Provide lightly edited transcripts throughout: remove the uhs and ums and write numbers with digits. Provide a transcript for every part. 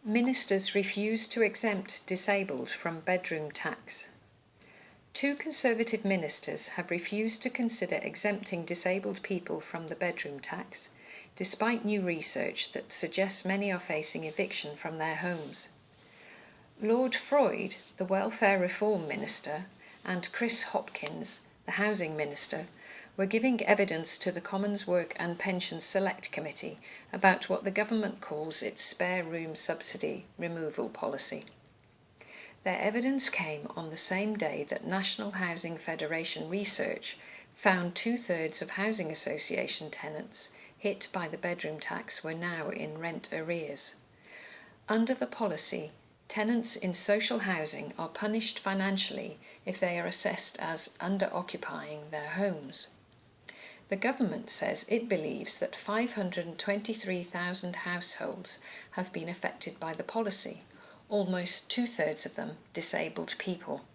Ministers refuse to exempt disabled from bedroom tax. Two Conservative ministers have refused to consider exempting disabled people from the bedroom tax, despite new research that suggests many are facing eviction from their homes. Lord Freud, the Welfare Reform Minister, and Chris Hopkins, the Housing Minister, were giving evidence to the Commons Work and Pensions Select Committee about what the government calls its spare room subsidy removal policy. Their evidence came on the same day that National Housing Federation research found 2/3 of housing association tenants hit by the bedroom tax were now in rent arrears. Under the policy, tenants in social housing are punished financially if they are assessed as under-occupying their homes. The government says it believes that 523,000 households have been affected by the policy, almost 2/3 of them disabled people.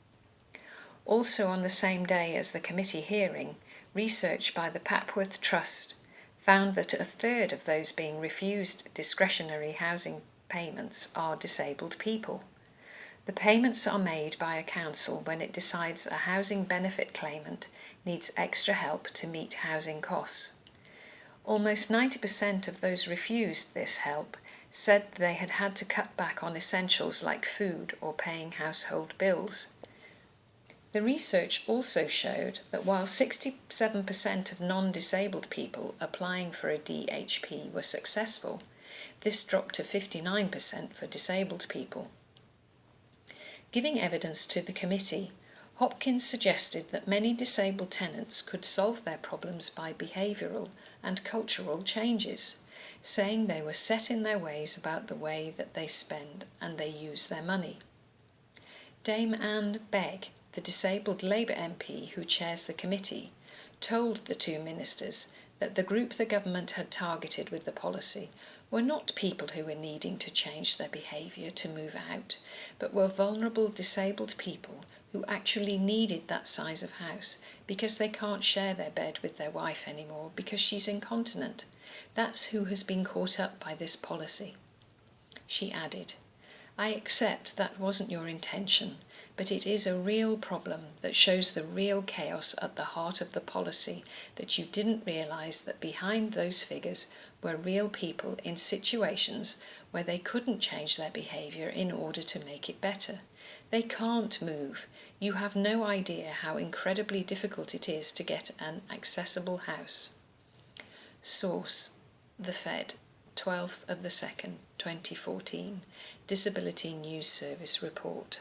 Also on the same day as the committee hearing, research by the Papworth Trust found that 1/3 of those being refused discretionary housing payments are disabled people. The payments are made by a council when it decides a housing benefit claimant needs extra help to meet housing costs. Almost 90% of those refused this help said they had had to cut back on essentials like food or paying household bills. The research also showed that while 67% of non-disabled people applying for a DHP were successful, this dropped to 59% for disabled people. Giving evidence to the committee, Hopkins suggested that many disabled tenants could solve their problems by behavioural and cultural changes, saying they were set in their ways about the way that they spend and they use their money. Dame Anne Begg, the disabled Labour MP who chairs the committee, told the two ministers that the group the government had targeted with the policy were not people who were needing to change their behaviour to move out, but were vulnerable disabled people who actually needed that size of house because they can't share their bed with their wife anymore because she's incontinent. That's who has been caught up by this policy. She added, "I accept that wasn't your intention, but it is a real problem that shows the real chaos at the heart of the policy, that you didn't realise that behind those figures were real people in situations where they couldn't change their behaviour in order to make it better. They can't move. You have no idea how incredibly difficult it is to get an accessible house." Source: The Fed, 12th of the 2nd, 2014, Disability News Service report.